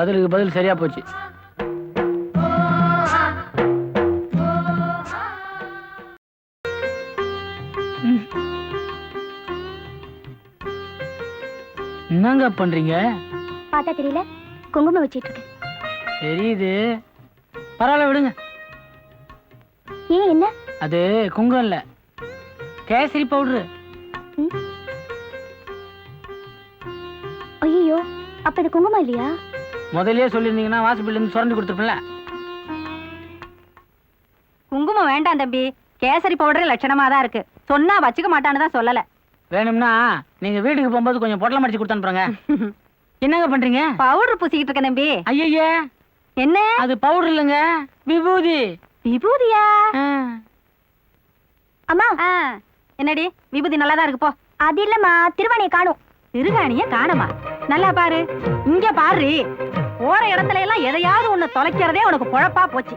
பதிலுக்கு பதில் சரியா போச்சு. என்னங்க பண்றீங்க? பார்த்தா தெரியல, குங்குமம் வச்சிட்டு இருக்கு. தெரியுது, பரவாயில்ல விடுங்க. ஏன் என்ன? அது குங்குமம் இல்ல, கேசரி பவுடரு. ஐயோ, அப்ப இது குங்குமம் இல்லையா? முதல்லயே சொல்லிருந்தீங்கன்னா வாசப்பில இருந்து சுரண்டி கொடுத்துருப்பேன்ல. குங்குமம் வேண்டாம் தம்பி, கேசரி பவுடர் லட்சணமா தான் இருக்கு. சொன்னா வச்சுக்க மாட்டான்னு தான் சொல்லல. வேணும்னா நீங்க வீட்டுக்கு போகும்போது கொஞ்சம் பொட்டலம் அடிச்சு கொடுத்து அனுப்புறேங்க. என்னங்க பண்றீங்க? பவுடர் பூசிக்கிட்டு இருக்கேன் தம்பி. ஐயே, என்ன அது பவுடர் இல்லைங்க, விபூதி. விபூதியா? அம்மா, என்னடி விபூதி நல்லா தான் இருக்கு போ. அது இல்லம்மா, திருவாணியை காணும். திருகாணிய காணமா? நல்லா பாரு, இங்க பாரு. போற இடத்துல எல்லாம் எதையாவது ஒண்ணு தொலைக்கிறதே உனக்கு பொழப்பா போச்சு.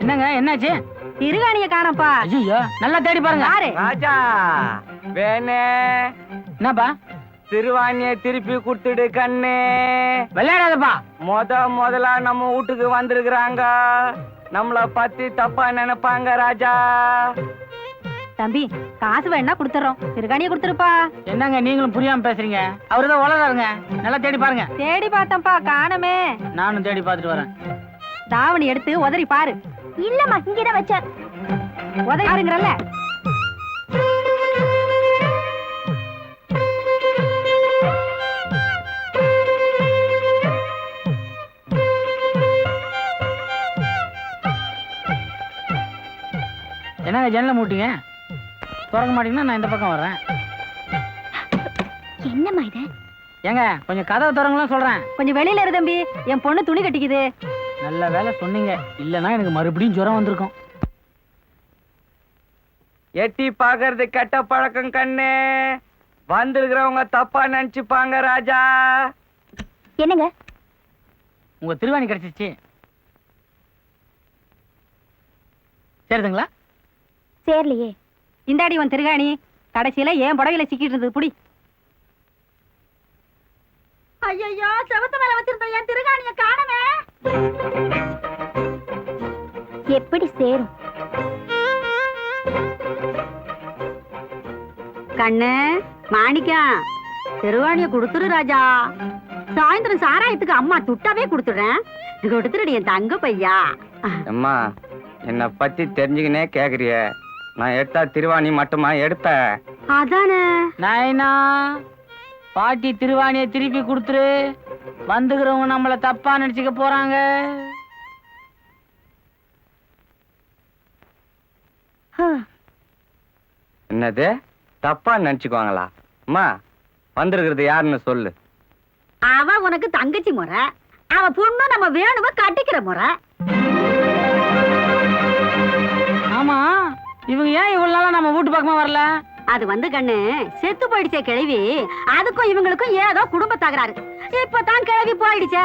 என்னங்க என்னாச்சு? திருகாணிய காணப்பா. ஐயோ, நல்லா தேடி பாருங்க. ராஜா வேணே, என்னப்பா? திருவாணிய திருப்பி கொடுத்துடு கண்ணே. விளையாடாதப்பா. முதலா நம்ம வீட்டுக்கு வந்திருக்கிறாங்க, நம்மள பத்தி தப்பா நினைப்பாங்க ராஜா. தம்பி, காசு வேணா கொடுத்துறோம், திருகாணிய கொடுத்துருப்பா. என்னங்க நீங்களும் புரியாம பேசுறீங்க? அவருதான் உலகாருங்க, நல்லா தேடி பாருங்க. தேடி பார்த்தேன்ப்பா, காணமே. நானும் தேடி பார்த்துட்டு வரேன். தாவணி எடுத்து உதறி பாரு. இல்லம்மா, இங்கதான் வச்சேன். உதறி பாருங்கறல்ல. என்னங்க ஜன்னலை மூட்டிங்க? திறக்க மாட்டீங்கன்னா நான் இந்த பக்கம் வர்றேன். என்னம்மா இது? ஏங்க கொஞ்சம் கதவை திறங்கலாம் சொல்றேன். கொஞ்சம் வெளியில இரு தம்பி, என் பொண்ணு துணி கட்டிக்குது. நல்ல வேலை சொன்னீங்க, இல்லைன்னா எனக்கு மறுபடியும் ஜுரம் வந்திருக்கும். எட்டி பாக்குறது கெட்ட பழக்கம் கண்ணே, வந்திருக்கிறவங்க தப்பா நினைச்சுப்பாங்க ராஜா. என்னங்க? உங்க திருவாணி கிடைச்சிச்சு, சரிதுங்களா? சேரலையே. இந்தாடி உன் திருகாணி, கடைசியில ஏன் புடவையில சிக்கிட்டு இருந்தது புடி. ஐயோ, செவத்து மேல வச்சிருந்த என் திருகாணிய காணமே. எப்படி சேரும்? கண்ணு மாணிக்கம், திருவாணிய கொடுத்துரு ராஜா. சாயந்தரம் சாராயத்துக்கு அம்மா துட்டாவே கொடுத்துடுறேன், கொடுத்துருடி என் தங்க பையா. அம்மா, என்னை பத்தி தெரிஞ்சுக்கினே கேக்குறிய, நான் எடுத்தா திருவாணி மட்டுமா எடுப்பேன்? அதானே. நாயனா, பாட்டி திருவாணியை திருப்பி கொடுத்துரு, வந்துக்கிறவங்க நம்மள தப்பா நினைச்சுக்க போறாங்க. என்னது தப்பா நினைச்சுக்குவாங்களா? அம்மா, வந்திருக்கிறது யாருன்னு சொல்லு. அவ உனக்கு தங்கச்சி முறை, அவ பொண்ணு நம்ம வேணும கட்டிக்கிற முறை. ஆமா, இவங்க ஏன் இவ்வளவு நாளா நம்ம வீட்டு பக்கமா வரல? அது வந்து கண்ணு, செத்து போயிடுச்சே கிழவி, அதுக்கும் இவங்களுக்கும் ஏதோ குடும்ப தகராறு. இப்பதான் கிழவி போயிடுச்சே,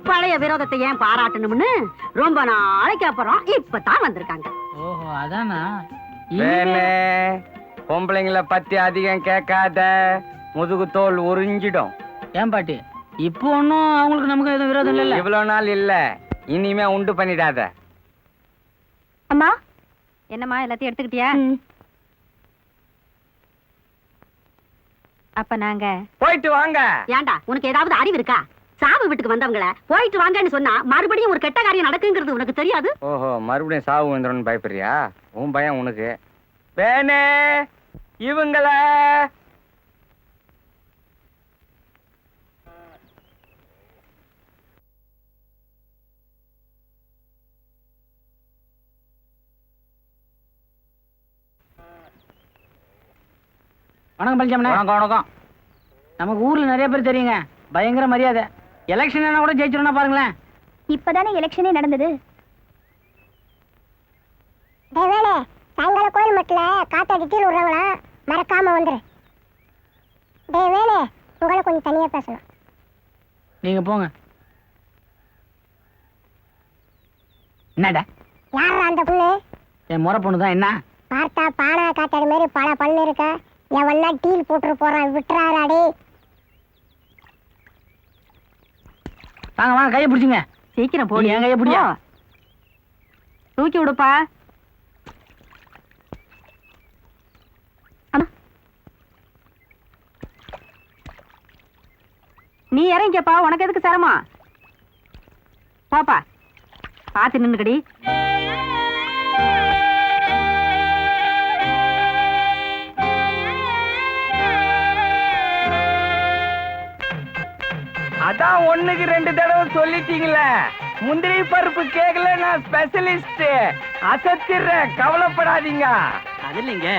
பழைய விரோதத்தை ஏன் பாராட்டணும்னு ரொம்ப நாளைக்கு அப்புறம் இப்பதான் வந்திருக்காங்க. ஓஹோ, அதானா? வேணே, பொம்பளைங்களை பத்தி அதிகம் கேட்காத, முதுகு தோல் உறிஞ்சிடும். ஏன் பாட்டி, இப்போ ஒன்னும் அவங்களுக்கு நமக்கு எதுவும் விரோதம் இல்ல? இவ்வளவு நாள் இல்ல, இனிமே உண்டு பண்ணிடாத. அம்மா, என்னம்மா எல்லாத்தையும் எடுத்துக்கிட்டியா? அப்ப நாங்க போயிட்டு வாங்க. ஏண்டா, உனக்கு ஏதாவது அறிவு இருக்கா? சாவு வீட்டுக்கு வந்தவங்கள போயிட்டு வாங்கன்னு சொன்னா மறுபடியும் ஒரு கெட்ட காரியம் நடக்குங்கிறது உனக்கு தெரியாது? ஓஹோ, மறுபடியும் சாவு வந்துடும் பயப்படுறியா? உன் பயம் உனக்கு. வேணே, இவங்கள வணக்கம் பழனிசாமி. வணக்கம் வணக்கம். நமக்கு ஊர்ல நிறைய பேர் தெரியுங்க, பயங்கர மரியாதை. எலெக்ஷன் கூட ஜெயிச்சிருந்தா பாருங்களேன். இப்பதானே எலெக்ஷனே நடந்தது. சாயங்கால கோயில் மட்டில காத்தாடி கீழ் விடுறவங்களா மறக்காம வந்துரு. வேலே, உங்களை கொஞ்சம் தனியா பேசணும். நீங்க போங்க. என்னடா? யாரா அந்த பொண்ணு? என் முறை பொண்ணு தான். என்ன பார்த்தா பானை காத்தாடி மாதிரி பல பண்ணு இருக்க, எவன்னா டீல் போட்டு போறான், விட்டுறாராடே. வாங்க வாங்க கையை பிடிச்சிங்க. சீக்கிரம் போடு. நீ என் கையை பிடியா? போ. தூக்கி விடுப்பா. அண்ணா. நீ இறங்கிக்கப்பா, உனக்கு எதுக்கு சிரமம்? பாப்பா பார்த்து நின்னுக்கடி. அதான் 1க்கு 2 தடவை சொல்லிட்டீங்களே. முந்திரி பருப்பு கேக்கல, நான் ஸ்பெஷலிஸ்ட். அசத்திடுறேன், கவலைப்படாதீங்க. அது இல்லைங்க,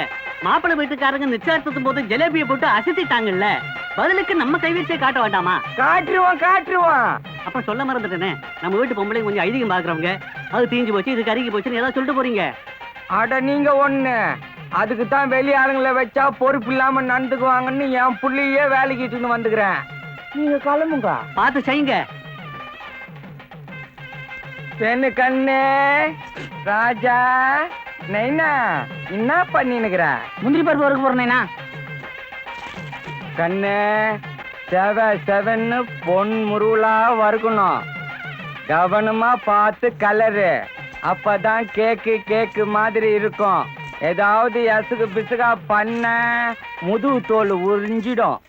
மாப்பிள்ளை வீட்டுக்காரங்க நிச்சயத்தும் போது ஜிலேபியை போட்டு அசத்திட்டாங்கல்ல, பதிலுக்கு நம்ம கைவீச்சை காட்ட வேண்டாமா? காட்டுருவோம். அப்ப சொல்ல மறந்துட்டேனே, நம்ம வீட்டு பொம்பளை கொஞ்சம் ஐதீகம் பாக்குறவங்க, அது தீஞ்சு போச்சு இது கருகி போச்சுன்னு ஏதாவது சொல்லிட்டு போறீங்க. அட நீங்க ஒண்ணு, அதுக்கு தான் வெளி ஆளுங்களை வச்சா பொறுப்பு இல்லாம நடந்துக்குவாங்கன்னு என் புள்ளையே வேலைக்கு இட்டுன்னு வந்துக்கிறேன். நீங்க கிளம்புங்க. பார்த்து செய்யுங்க. பெண்ணு கண்ணு ராஜா நைனா என்ன பண்ணினுக்கிற? முந்திரி பருப்பு வறுக்க போறேனா? கண்ணு செவன்னு பொன் முருளா வறுக்கணும். கவனமா பார்த்து கலரு, அப்பதான் கேக்கு மாதிரி இருக்கும். ஏதாவது எசுகு பிசுகா பண்ண முதுகு தோல் உறிஞ்சிடும்.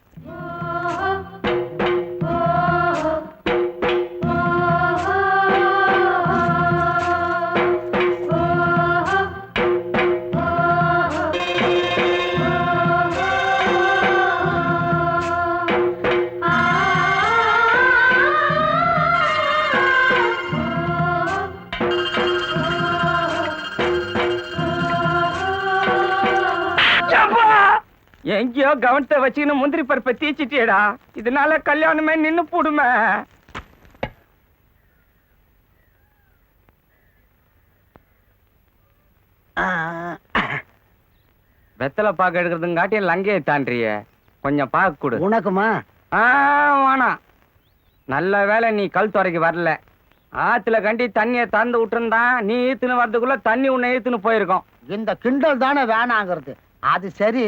எங்கேயோ கவனத்தை வச்சுக்கின்னு முந்திரி பருப்பை தீச்சிட்டியடா. இதனால கல்யாணமே நின்னு போடுமே. வெத்தலை பாக்க எடுக்கிறதுங்காட்டி லங்கையை தாண்டிய கொஞ்சம் பாக்க கொடு. உனக்குமா? வேணாம். நல்ல வேலை நீ கல் துறைக்கு வரல. ஆத்துல கண்டி தண்ணியை திறந்து விட்டுருந்தான், நீ ஈத்துன்னு வர்றதுக்குள்ள தண்ணி உன்னை ஈத்துன்னு போயிருக்கோம். இந்த கிண்டல் தானே வேணாங்கிறது. அது சரி,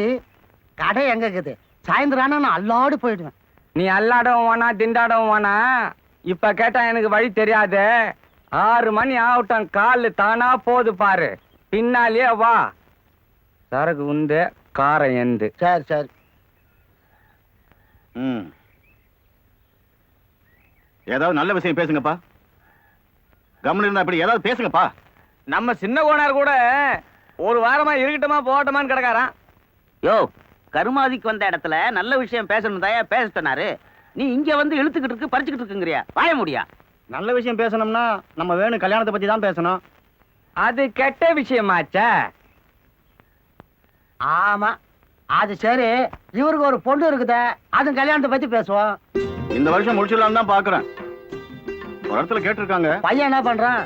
கடை எங்க இருக்குது? சாயந்தரம் நான் அல்லாடு போயிடுவேன். நீ அல்லாடவும் வேணா திண்டாடவும் வேணா. இப்ப கேட்டா எனக்கு வழி தெரியாது. 6 மணி ஆகட்டும், காலு தானா போது பாரு. பின்னாலேயே வா. சரக்கு உந்து, காரம் எந்து. சரி சரி. ஏதாவது நல்ல விஷயம் பேசுங்கப்பா. கவனம் இருந்தா அப்படி ஏதாவது பேசுங்கப்பா. நம்ம சின்ன கோனார் கூட ஒரு வாரமா இருக்கட்டுமா போகட்டுமான்னு கிடக்காரான். யோ, கருமாதிக்கு வந்த இடத்துல நல்ல விஷயம் பேசணும் தாயா பேச சொன்னாரு. நீ இங்க வந்து இழுத்துக்கிட்டு இருக்கு, பறிச்சுக்கிட்டு இருக்குங்கிறியா? வாய முடியா? நல்ல விஷயம் பேசணும்னா நம்ம வேணும் கல்யாணத்தை பத்தி தான் பேசணும். அது கெட்ட விஷயமாச்சே. ஆமா, அது சரி. இவருக்கு ஒரு பொண்ணு இருக்குதே, அது கல்யாணத்தை பத்தி பேசுவோம். இந்த வருஷம் முடிச்சிடலாம் தான் பாக்குறேன். ஒரு இடத்துல கேட்டிருக்காங்க. பையன் என்ன பண்றான்?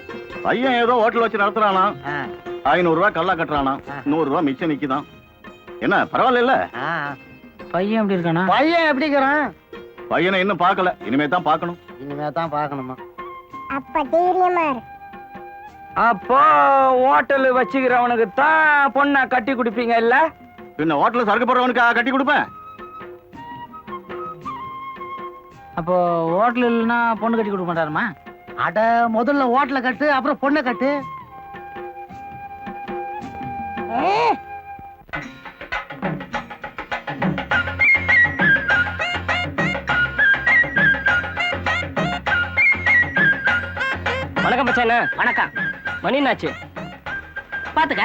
பையன் ஏதோ ஹோட்டல் வச்சு நடத்துறானா. 500 ரூபாய் கல்லா கட்டுறானா, 100 ரூபாய் மிச்சம் நிக்குதான். என்ன பரவாயில்ல இல்ல? பையன் எப்படி இருக்கானா? பையன் எப்படிங்கிறான்? பையனை இன்னும் பார்க்கல, இனிமே தான் பார்க்கணும். இனிமே தான் பார்க்கணுமா? அப்ப தைரியமா இரு. அப்போ ஹோட்டல் வச்சுக்கிறவனுக்கு தான் பொண்ணை கட்டி குடிப்பீங்க இல்ல? பின்ன ஹோட்டல்ல சரக்கு போடுறவனுக்கு கட்டி கொடுப்பேன். அப்போ ஹோட்டல் இல்லைன்னா பொண்ணு கட்டி கொடுக்க மாட்டாருமா? அட, முதல்ல ஹோட்டல கட்டு, அப்புறம் பொண்ணை கட்டு. வணக்கம் பச்சானே. வணக்கம். மணி என்னாச்சு? பாத்துக்க.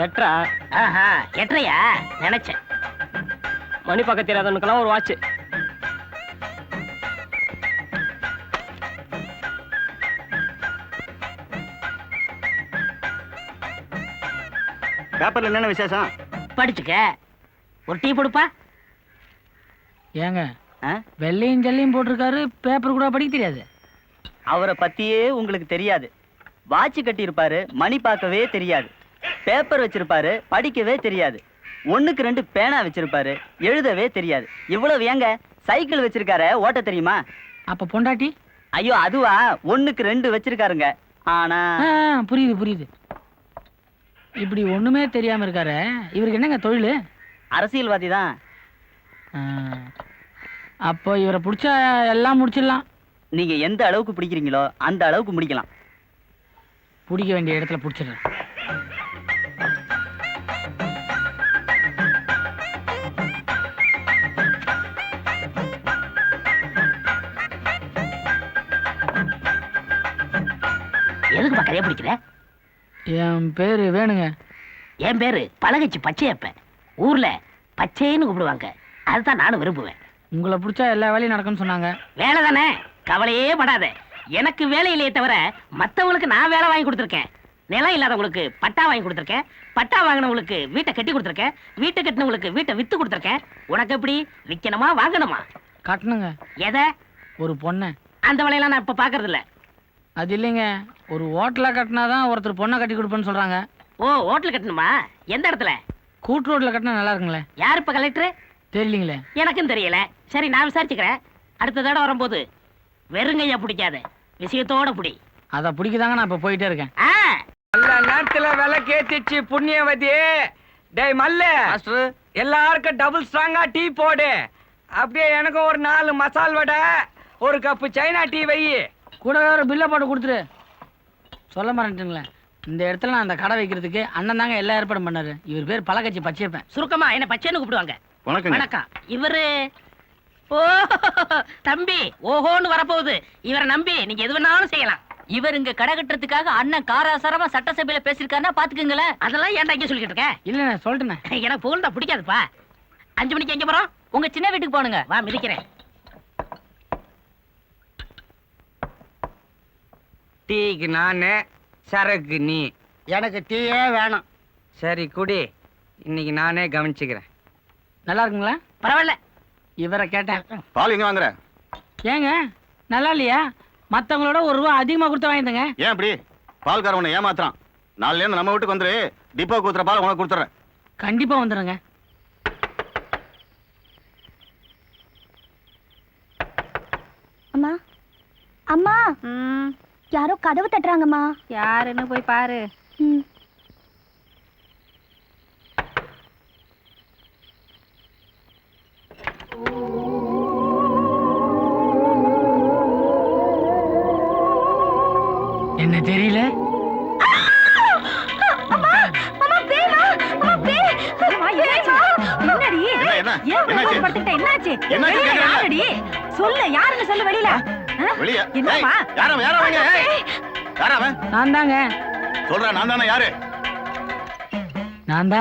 8:30. எட்டரையா நினைச்சேன். மணி பக்கத்து தெரியாதவனுக்கெல்லாம் ஒரு வாட்ச். பேப்பர்ல என்னென்ன விசேஷம்? படிச்சுக்க. ஒரு டீ கொடுப்பா. ஏங்க வெள்ளையும் ஜல்லையும் போட்டிருக்காரு, பேப்பர் கூட படிக்க தெரியாது. அவரை பத்தியே உங்களுக்கு தெரியாது. வாட்ச் கட்டி இருப்பாரு, மணி பார்க்கவே தெரியாது. பேப்பர் வச்சிருப்பாரு, படிக்கவே தெரியாது. 1க்கு 2 பேனா வச்சிருப்பாரு, எழுதவே தெரியாது. இவ்வளவு ஏங்க சைக்கிள் வச்சிருக்காரு, ஓட்ட தெரியுமா? அப்ப பொண்டாட்டி? ஐயோ அதுவா, 1க்கு 2 வச்சிருக்காருங்க. ஆனா புரியுது புரியுது. இப்படி ஒண்ணுமே தெரியாம இருக்காரு. இவருக்கு என்னங்க தொழில்? அரசியல்வாதி தான். அப்போ இவரை பிடிச்சா எல்லாம் முடிச்சிடலாம். நீங்க எந்த அளவுக்கு பிடிக்கிறீங்களோ அந்த அளவுக்கு முடிக்கலாம். பிடிக்க வேண்டிய இடத்துல பிடிச்சிடுறேன். எதுக்கு பக்கறையே பிடிக்கிற? என் பேரு வேணுங்க. என் பேரு பழகச்சி பச்சையப்ப. ஊர்ல பச்சைன்னு கூப்பிடுவாங்க. அதுதான் நானும் விரும்புவேன். உங்களை பிடிச்சா எல்லா வேலையும் நடக்கும்னு சொன்னாங்க. வேலை தானே, கவலையே படாத. எனக்கு வேலை இல்லையே தவிர மத்தவங்களுக்கு நான் வேலை வாங்கி கொடுத்துருக்கேன். நிலம் இல்லாதவங்களுக்கு பட்டா வாங்கி கொடுத்துருக்கேன். பட்டா வாங்கினவங்களுக்கு வீட்டை கட்டி கொடுத்துருக்கேன். வீட்டை கட்டினவங்களுக்கு வீட்டை வித்து கொடுத்துருக்கேன். உனக்கு எப்படி, விற்கணுமா வாங்கணுமா? கட்டணுங்க. எதை? ஒரு பொண்ணை. அந்த வேலையெல்லாம் நான் இப்ப பாக்குறது இல்ல. அது இல்லைங்க, ஒரு ஹோட்டலா கட்டினாதான் ஒருத்தர் பொண்ணை கட்டி கொடுப்பேன்னு சொல்றாங்க. ஓ, ஹோட்டல் கட்டணுமா? எந்த இடத்துல? கூட்டு ரோட்ல கட்டினா நல்லா இருக்குங்களே. யார் இப்ப கலெக்டர்? தெரியலீங்களே. எனக்கும் தெரியல. சரி, நான் விசாரிச்சுக்கிறேன். அடுத்த தடவை வரும்போது வெறுங்கையா பிடிக்காத, விஷயத்தோட பிடி. அதை பிடிக்கதாங்க நான் இப்ப போயிட்டே இருக்கேன். நல்ல நேரத்துல விலை கேத்திச்சு புண்ணியவதி. டேய் மல்ல, எல்லாருக்கும் டபுள் ஸ்ட்ராங்கா டீ போடு. அப்படியே எனக்கும் ஒரு 4 மசால் வடை, ஒரு கப்பு சைனா டீ வை. கூட ஒரு பில்லை போட்டு கொடுத்துரு. சொல்ல மாட்டேங்களேன், இந்த இடத்துல நான் அந்த கடை வைக்கிறதுக்கு அண்ணன் தாங்க எல்லா ஏற்பாடும் பண்ணாரு. இவர் பேர் பழக்கட்சி பச்சையப்பன். சுருக்கமா என்ன பச்சைன்னு கூப்பிடுவாங்க. வணக்கம். வணக்கம். இவரு ஓ தம்பி, ஓஹோன்னு வரப்போகுது. இவரை நம்பி நீங்க எது வேணாலும் செய்யலாம். இவர் இங்க கடை கட்டுறதுக்காக அண்ணன் காராசாரமா சட்டசபையில பேசிருக்காருன்னா பாத்துக்கங்களேன். அதெல்லாம் ஏன்டா இங்க சொல்லிக்கிட்டு இருக்க? இல்ல சொல்லிட்டேன். எனக்கு புகழ்ந்தா பிடிக்காதுப்பா. 5 மணிக்கு எங்க போறோம்? உங்க சின்ன வீட்டுக்கு போனுங்க. வா, மிதிக்கிறேன். டீக்கு நானு, சரக்கு நீ. எனக்கு டீயே வேணும். சரி குடி, இன்னைக்கு நானே கவனிச்சுக்கிறேன். நல்லா இருக்குங்களா? பரவாயில்ல. இவரை கேட்டேன். பால் எங்க வாங்குற? ஏங்க நல்லா இல்லையா? மத்தவங்களோட ₹1 அதிகமா கொடுத்து வாங்கிட்டேங்க. ஏன் இப்படி? பால்கார உன்னை ஏமாத்துறான். நாளைல இருந்து நம்ம வீட்டுக்கு வந்துரு. டிப்போ கூத்துற பால் உனக்கு கொடுத்துறேன். கண்டிப்பா வந்துடுங்க. அம்மா அம்மா, யாரோ கதவு தட்டுறாங்கம்மா. யாருன்னு போய் பாரு. ம். என்ன தெரியல? சொல்லு, யாருன்னு சொல்லு. வெளியில வெளிய. என்னம்மா? யாரவன்? யாரவன்? யாரவன்? நான் தாங்க. சொல்றேன், நான் தானே. யாரு? நான்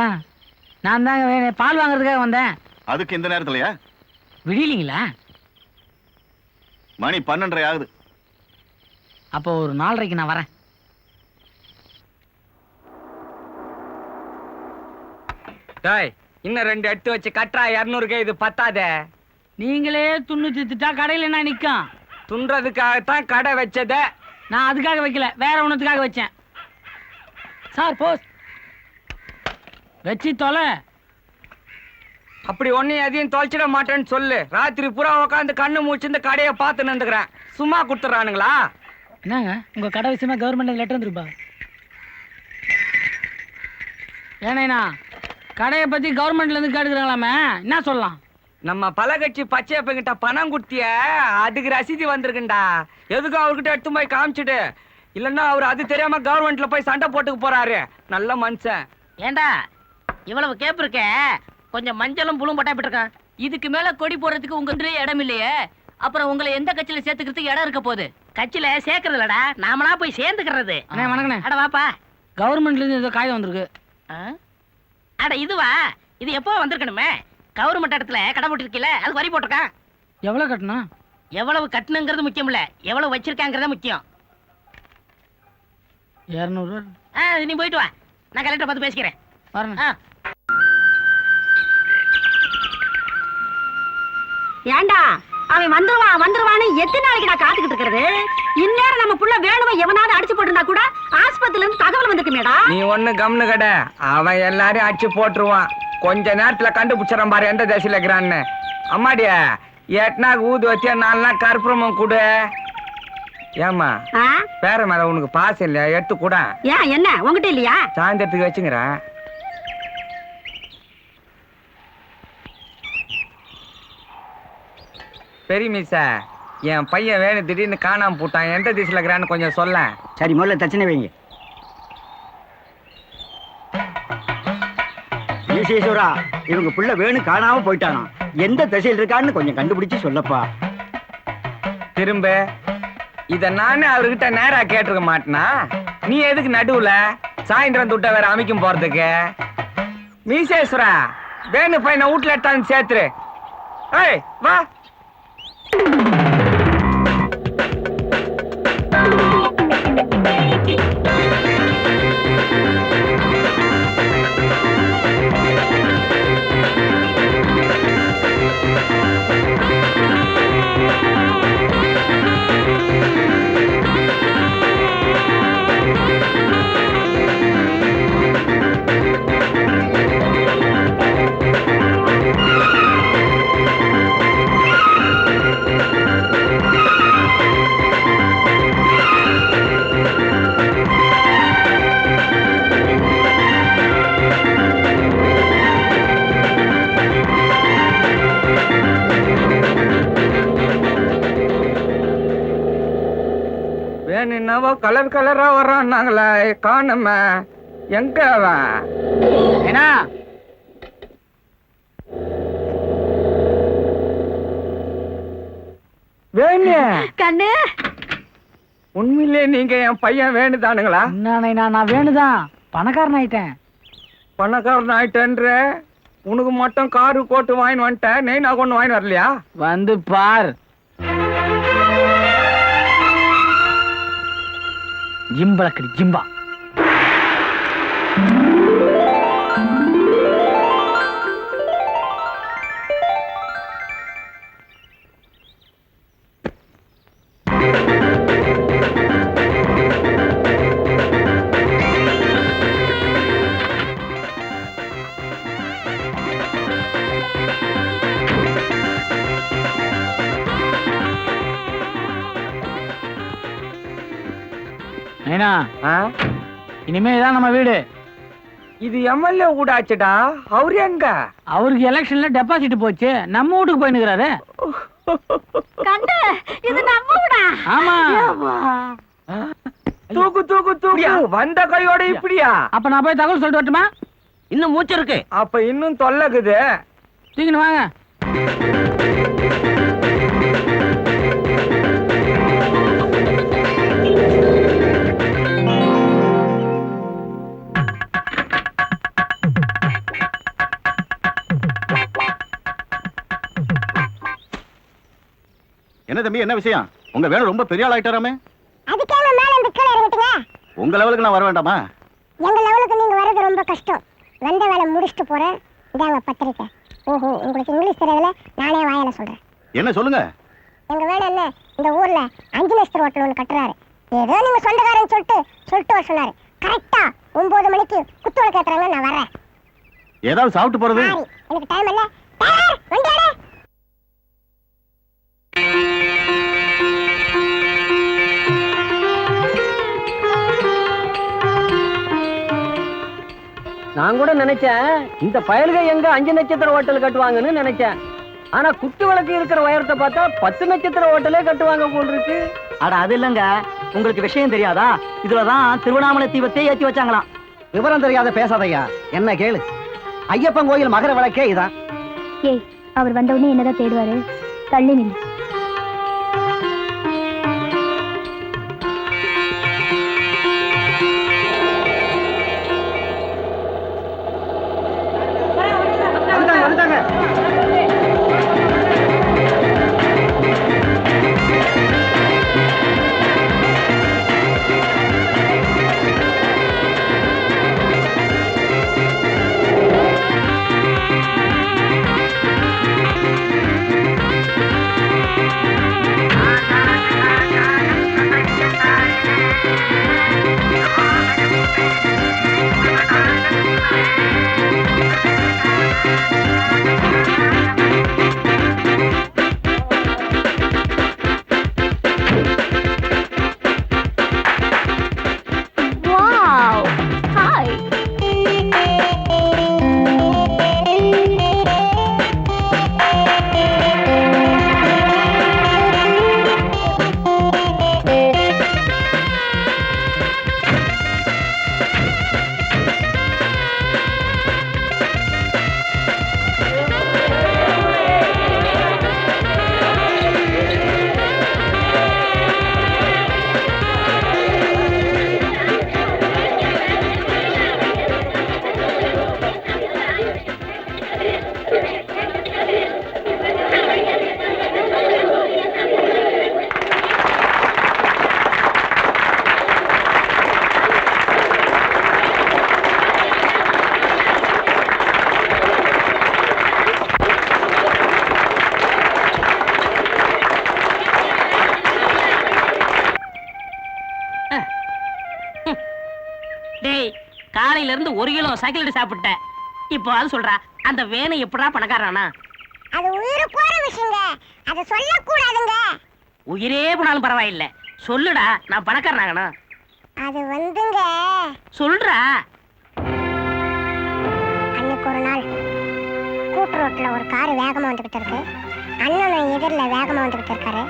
தாங்க வேணும். பால் வாங்குறதுக்காக வந்தேன். அதுக்கு இந்த நேரத்துலயா? விடியலீங்களா? மணி 12:30 ஆகுது. அப்போ ஒரு 4:30க்கு நான் வரேன். டேய், இன்னும் 2 எடுத்து வச்சு கட்டுறா. 200 இது பத்தாதே. நீங்களே துண்ணு தித்துட்டா கடையில் என்ன நிற்கும்? துன்றதுக்காகத்தான் கடை வச்சத. நான் அதுக்காக வைக்கல, வேற ஒண்ணுத்துக்காக வச்சேன். சார் போஸ் வச்சு தொலை. அப்படி ஒன்னையும் எதையும் தொலைச்சிட மாட்டேன்னு சொல்லு. ராத்திரி பூரா உட்காந்து கண்ணு மூச்சு இந்த கடையை பார்த்து நின்றுக்கிறேன். சும்மா கொடுத்துட்றானுங்களா? என்னங்க உங்க கடை விஷயமா கவர்மெண்ட் லெட்டர் வந்துருப்பா? ஏனேண்ணா கடையை பத்தி கவர்மெண்ட்ல இருந்து கேட்டுக்கிறாங்களாமே, என்ன சொல்லலாம்? நம்ம பழகட்சி பச்சையப்பங்கிட்ட பணம் கொடுத்திய, அதுக்கு ரசீதி வந்திருக்குண்டா. எதுக்கும் அவர்கிட்ட எடுத்து போய் காமிச்சிடு. இல்லன்னா அவர் அது தெரியாம கவர்மெண்ட்ல போய் சண்டை போட்டுக்க போறாரு. நல்ல மனுஷன். ஏண்டா இவ்வளவு கேப் இருக்க, கொஞ்சம் மஞ்சளும் புழும் பட்டாப்பிட்டு இருக்கான். இதுக்கு மேல கொடி போடுறதுக்கு உங்க இடம் இல்லையே. அப்புறம் உங்களை எந்த கட்சியில சேர்த்துக்கிறதுக்கு இடம் இருக்க போகுது? கட்சியில சேர்க்கறது இல்லடா, நாமளா போய் சேர்ந்துக்கிறது. அண்ணே வணக்கண்ணே. அட வாப்பா. கவர்மெண்ட்ல இருந்து ஏதோ காயம் வந்திருக்கு. அட இதுவா? இது எப்போ வந்திருக்கணுமே. கவர்மெண்ட் இடத்துல கடை போட்டுருக்கீல, அது வரி போட்டிருக்கான். எவ்வளவு கட்டணும்? எவ்வளவு கட்டணுங்கிறது முக்கியம் இல்ல, எவ்வளவு வச்சிருக்காங்கிறத முக்கியம். 200. நீ போயிட்டு வா, நான் கலெக்டர் பார்த்து பேசிக்கிறேன். வரேன். ஏண்டா அவன் வந்துருவான்னு எத்தனை நாளைக்கு நான் காத்துக்கிட்டு இருக்கிறது? இந்நேரம் நம்ம புள்ள வேணுமா எவனாவது அடிச்சு போட்டுருந்தா கூட ஆஸ்பத்திரில இருந்து தகவல் வந்துக்குமேடா. நீ ஒண்ணு கம்னு கடை, அவன் எல்லாரையும் அடிச்சு போட்டுருவான். கொஞ்ச நேரத்துல கண்டுபிடிச்சிடறான் பாரு எந்த தேசியில இருக்கிறான்னு. அம்மாடியா, 8 நாள் ஊது வச்சா 4 நாள் கற்பூரமும் கொடு. ஏமா பேர மேல உனக்கு பாசம் இல்லையா? எடுத்து கூட. ஏன் என்ன உங்ககிட்ட இல்லையா? சாயந்தரத்துக்கு வச்சுங்கிறேன். பெரிய மீச, என் பையன் வேணும் திடீர்னு காணாம போட்டான், எந்த திசையில் இருக்கிறான்னு கொஞ்சம் சொல்ல. சரி, முதல்ல தட்சணை வைங்க. ஈசேஸ்வரா, இவங்க பிள்ளை வேணும் காணாம போயிட்டானா, எந்த திசையில் இருக்கான்னு கொஞ்சம் கண்டுபிடிச்சு சொல்லப்பா. திரும்ப இத நானே அவர்கிட்ட நேரா கேட்டிருக்க மாட்டேனா? நீ எதுக்கு நடுவுல சாயந்தரம் துட்ட வேற அமைக்கும் போறதுக்கு? மீசேஸ்வரா, வேணு பையனை வீட்டுல எட்டான்னு சேர்த்துரு. ஏய் வா. வேணும்னாவோ கலர் கலரா வர்றான்னாங்களே, காணுமே. எங்க அவன்? ஏன்னா வேணு, கண்ணு, உண்மையிலே நீங்க என் பையன் வேணுதானுங்களா? நான் வேணுதான் பணக்காரன் ஆயிட்டேன். பணக்காரன் ஆயிட்டேன்ற உனக்கு மட்டும் காரு கோட்டு வாங்கி வந்துட்டேன், நெய் கொண்டு வாங்கி வரலையா? வந்து பார். ஜிம்பளக்கடி ஜிம்பா. ஏன்னா இனிமே இதான் நம்ம வீடு. இது எம்எல்ஏ வீடு ஆச்சுடா. அவரு எங்க? அவருக்கு எலெக்ஷன்ல டெபாசிட் போச்சு, நம்ம வீட்டுக்கு போயினுக்கிறாரு. கண்ணு, இது நம்ம வீடா? ஆமா. தூக்கு தூக்கு தூக்கு. வந்த கையோட இப்படியா? அப்ப நான் போய் தகவல் சொல்லிட்டு வரட்டுமா? இன்னும் மூச்சு இருக்கு. அப்ப இன்னும் தொல்லக்குது. தூக்கின்னு வாங்க. என்ன தம்பி, என்ன விஷயம்? உங்க வேலை ரொம்ப பெரிய ஆள் ஆயிட்டாராமே. அதுக்கே மேல இருந்து கீழே இறங்கிட்டீங்க. உங்க லெவலுக்கு நான் வர வேண்டாமா? எங்க லெவலுக்கு நீங்க வர்றது ரொம்ப கஷ்டம். வந்த வேலை முடிச்சுட்டு போறேன். இதாங்க பத்திரிக்கை. ஓஹோ, உங்களுக்கு இங்கிலீஷ் தெரியல, நானே வாயால சொல்றேன். என்ன சொல்லுங்க. எங்க வேலை என்ன, இந்த ஊர்ல 5 லட்சம் ஹோட்டல் ஒன்று கட்டுறாரு. ஏதோ நீங்க சொந்தக்காரன்னு சொல்லிட்டு வர சொன்னாரு. கரெக்டா 9 மணிக்கு குத்துவளை கேட்கறாங்க, நான் வரேன். ஏதாவது சாப்பிட்டு போறது? சாரி, எனக்கு டைம் இல்ல. வண்டியாடே. நான் கூட நினைச்சேன் இந்த பயல்கள் எங்க 5 நட்சத்திர ஹோட்டல் கட்டுவாங்கன்னு நினைச்சேன். ஆனா குத்து விளக்கு இருக்கிற உயரத்தை பார்த்தா 10 நட்சத்திர ஹோட்டலே கட்டுவாங்க போல் இருக்கு. அட அது இல்லங்க, உங்களுக்கு விஷயம் தெரியாதா? இதுலதான் திருவண்ணாமலை தீபத்தை ஏத்தி வச்சாங்களாம். விவரம் தெரியாத பேசாதையா, என்ன கேளு. ஐயப்பன் கோயில் மகர விளக்கே இதான். ஏய், அவர் வந்த உடனே என்னதான் தேடுவாரு? தள்ளி நின்று. டேய் காலையில இருந்து 1 கிலோ சைக்கிள் சாப்பிட்டேன். இப்போ அது சொல்றா அந்த வேனை எப்படா பணக்காரனா? அது உயிரு போற விஷயங்க, அதை சொல்லக்கூடாதுங்க. உயிரே போனாலும் பரவாயில்ல, சொல்லுடா நான் பணக்காரனாகனா? அது வந்துங்க, சொல்றா. அன்னைக்கு ஒரு நாள் கூட்டு ரோட்ல ஒரு கார் வேகமா வந்துகிட்டு இருக்கு. அண்ணனும் எதிரில் வேகமா வந்துகிட்டு இருக்காரு.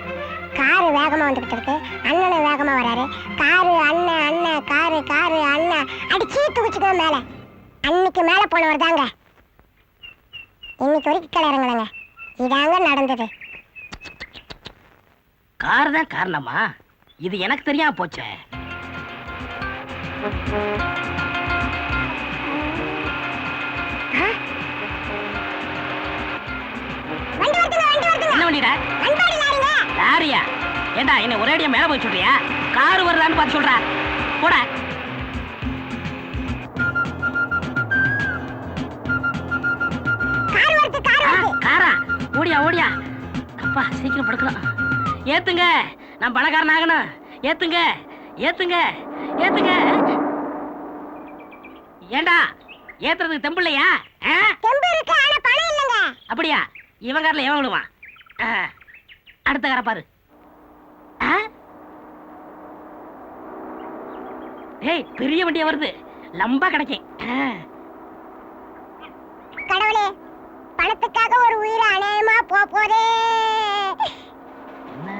காரு வேகமா வந்துகிட்டு இருக்கு, அண்ணனும் வேகமா வராரு. காரு அண்ணன் அண்ணன் காரு காரு அண்ணன் அடிச்சு தூக்கிச்சுக்கோ மேல. அன்னைக்கு மேல போனவர் தாங்க இன்னைக்கு வரைக்கும் கிளறங்களங்க. இதாங்க நடந்தது. கார் தான் காரணமா? இது எனக்கு தெரியாம போச்சே. வண்டி வருதுங்க, வண்டி வருதுங்க. என்ன வண்டிடா? அன்பாடி லாரிங்க. லாரியா? ஏண்டா என்ன ஒரே அடியா மேல போய் சொல்றியா? கார் வருதான்னு பார்த்து சொல்றா. போட. கார் வருது, கார் வருது. காரா? ஓடியா ஓடியா. அப்பா சீக்கிரம் படுக்கலாம். ஏத்துங்க, நான் பணக்காரன் ஆகணும். ஏத்துங்க ஏத்துங்க ஏத்துங்க. ஏண்டா ஏத்துறதுக்கு தெம்பு இல்லையா? தெம்பு இருக்கு, ஆனா பணம் இல்லைங்க. அப்படியா? இவன் காரில் எவன் விடுவான்? அடுத்த காரை பாரு. ஏய் பெரிய வண்டியா வருது, லம்பா கிடைக்கும். கடவுளே, பணத்துக்காக ஒரு உயிரை அநியாயமா போதே. என்ன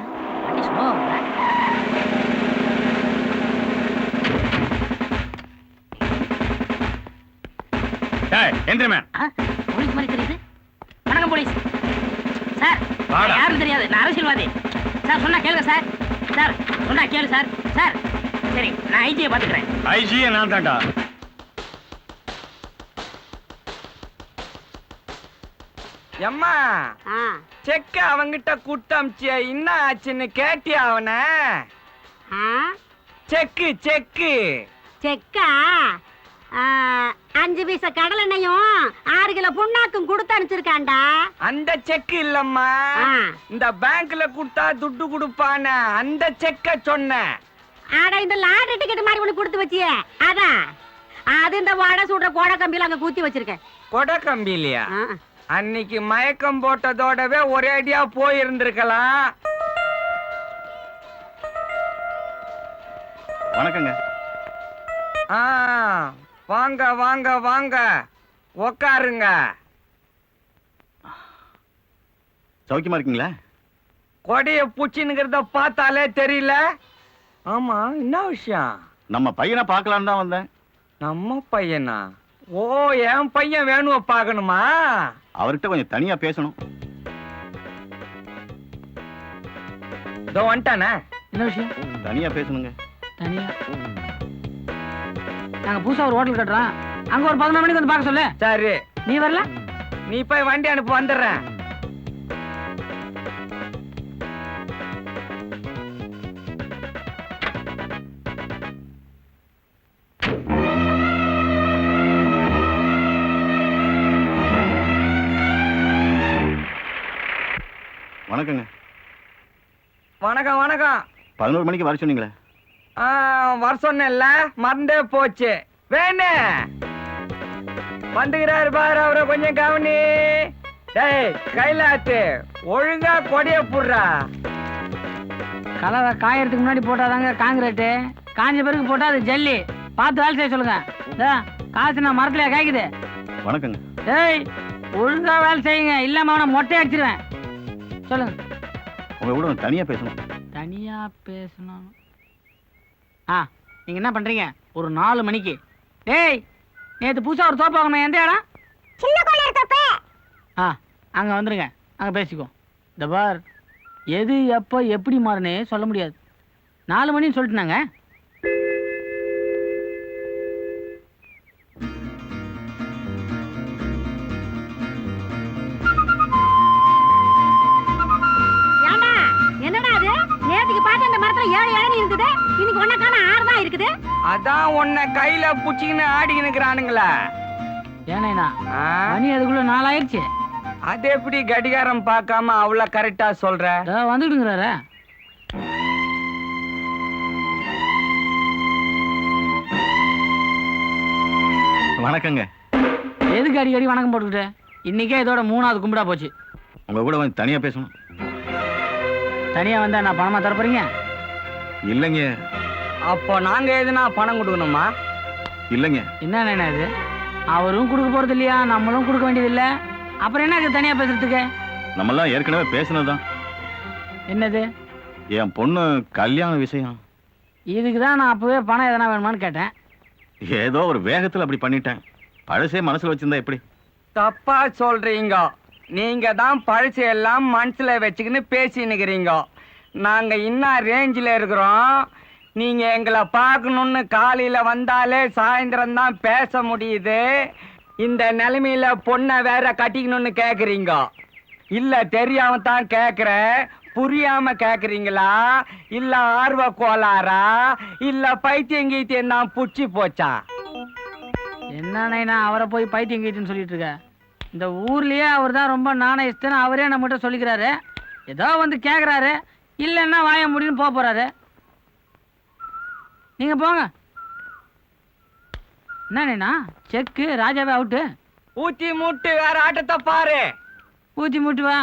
வண்டி ஸ்லோ? போலீஸ் மாதிரி தெரியுது. வணக்கம் போலீஸ் சார். யாரும் தெரியாது, நான் அரசியல்வாதி சார். சொன்னா கேளுங்க சார். சார் சொன்னா கேளு சார். சார் சரி, நான் ஐஜியை பாத்துக்கிறேன். ஐஜியை நான் தான்டா. எம்மா, செக்க அவங்கிட்ட குட்டமிச்சிய என்ன ஆச்சுன்னு கேட்டியா அவன? செக்கு செக்கு செக்கா? 5 பைசா கடல் எண்ணெயும் 6 கிலோ புண்ணாக்கும் கொடுத்து அனுப்பிச்சிருக்காண்டா. அந்த செக்கு இல்லம்மா, இந்த பேங்க்ல கொடுத்தா துட்டு கொடுப்பான அந்த செக்க சொன்ன. ஆடா இந்த லாட்டரி டிக்கெட் மாதிரி ஒண்ணு கொடுத்து வச்சியே அதான். அது இந்த வடை சுடுற கோடை கம்பியில அங்க கூத்தி வச்சிருக்கேன். கொடை கம்பி இல்லையா? அன்னைக்கு மயக்கம் போட்டதோடவே ஒரே அடியா போயிருந்திருக்கலாம். வணக்கங்க. வாங்க வாங்க வாங்க, உக்காருங்க. சௌக்கியமா இருக்கீங்களா? கொடைய பூச்சின்னுங்கிறத பார்த்தாலே தெரியல. ஆமா, என்ன விஷயம்? நம்ம பையனை பார்க்கலான்னு தான் வந்தேன். நம்ம பையனா? ஓ, என் பையன் வேணுவ பார்க்கணுமா? அவர்கிட்ட கொஞ்சம் தனியா பேசணும். இதோ வந்துட்டானே. என்ன விஷயம்? தனியா பேசணுங்க. தனியா? நாங்க புதுசா ஒரு ஹோட்டல் கட்டுறோம், அங்க ஒரு 11 மணிக்கு வந்து பார்க்க சொல்லு. சரி, நீ வரல? நீ போய் வண்டி அனுப்பு, வந்துடுறேன். வணக்கங்க. வணக்கம் வணக்கம். 11 மணிக்கு வர சொன்னீங்களே? வர சொன்னேன்ல, மறந்தே போச்சு. வேணு வந்துகிறாரு பாரு, அவரை கொஞ்சம் கவனி. டேய் கைலாத்து, ஒழுங்கா கொடைய புடுறா. கலவை காயறதுக்கு முன்னாடி போட்டாதாங்க காங்கிரீட்டு, காஞ்ச பிறகு போட்டா அது ஜல்லி. பார்த்து வேலை செய்ய சொல்லுங்க. காசு நான் மரத்துலயா காய்க்குது? வணக்கங்க. ஏய் ஒழுங்கா வேலை செய்யுங்க, இல்லாம அவனை மொட்டை அடிச்சிருவேன். சொல்லுங்க. உங்க கூட தனியா பேசணும். தனியா பேசணும்? நீங்க என்ன பண்றீங்க? ஒரு 4 மணிக்கு. டேய் நேத்து புதுசா ஒரு தோப்பு வாங்கணும், எந்த இடம்? சின்ன கோளர் தோப்பு. அங்க வந்துருங்க, அங்க பேசிக்குவோம். இந்த பார், எது எப்போ எப்படி மாறுனே சொல்ல முடியாது. 4 மணின்னு சொல்லிட்டுனாங்க. என்னடா அது? நேத்துக்கு பார்த்த அந்த மரத்துல 7 இளநீ இருந்தது, இன்னைக்கு ஒன்னக்கான 6 தான் இருக்குது. அதான் உன்னை கையில புச்சிக்கின்னு ஆடிக்கினுக்குறானுங்களா? ஏனேனா மணி அதுக்குள்ள 4 ஆயிடுச்சு. அது எப்படி கடிகாரம் பார்க்காம அவ்வளவு கரெக்டா சொல்ற? வந்துடுங்கிறாரு. வணக்கங்க. எதுக்கு அடிக்கடி வணக்கம் போட்டுக்கிட்டு? இன்னைக்கே இதோட 3வது கும்பிடா போச்சு. உங்க கூட வந்து தனியா பேசணும். தனியா வந்தா நான் பணமா தரப்போறீங்க? இல்லைங்க. அப்போ நாங்க எதுனா பணம் கொடுக்கணுமா? இல்லைங்க. என்ன இது? அவரும் கொடுக்க போறது இல்லையா, நம்மளும் கொடுக்க வேண்டியது இல்ல. அப்புறம் என்ன தனியா பேசுறதுக்கு? நம்மெல்லாம் ஏற்கனவே பேசினதுதான். என்னது? என் பொண்ணு கல்யாண விஷயம். இதுக்கு தான் நான் அப்பவே பணம் எதனா வேணுமான்னு கேட்டேன். ஏதோ ஒரு வேகத்துல அப்படி பண்ணிட்டேன். பழசே மனசுல வச்சிருந்தா எப்படி? தப்பா சொல்றீங்க. நீங்க தான் பழசு எல்லாம் மனசுல வச்சுக்கின்னு பேசினுக்கிறீங்க. நாங்க இன்னும் ரேஞ்சில் இருக்கிறோம். நீங்க எங்களை பார்க்கணும்னு காலையில வந்தாலே சாயந்தரம் தான் பேச முடியுது. இந்த நிலைமையில பொண்ணை வேற கட்டிக்கணும்னு கேக்குறீங்க. இல்ல தெரியாம தான் கேக்குறேன். புரியாம கேக்குறீங்களா? இல்ல ஆர்வ கோளாரா? இல்ல பைத்தியம் கீத்தியம் தான் புடிச்சு போச்சா? என்ன அவரை போய் பைத்தியம் கீட்டுன்னு சொல்லிட்டு இருக்க? இந்த ஊர்லயே அவர் தான் ரொம்ப நாணயஸ்தன்னு அவரே நம்மகிட்ட சொல்லிக்கிறாரு. ஏதோ வந்து கேக்குறாரு, இல்லைன்னா வாய முடியும்னு போறாரு. நீங்க போங்க. என்ன செக்கு ராஜாவே அவுட்டு. ஊத்தி மூட்டு வேற ஆட்டத்தை பாரு. ஊத்தி மூட்டு வா.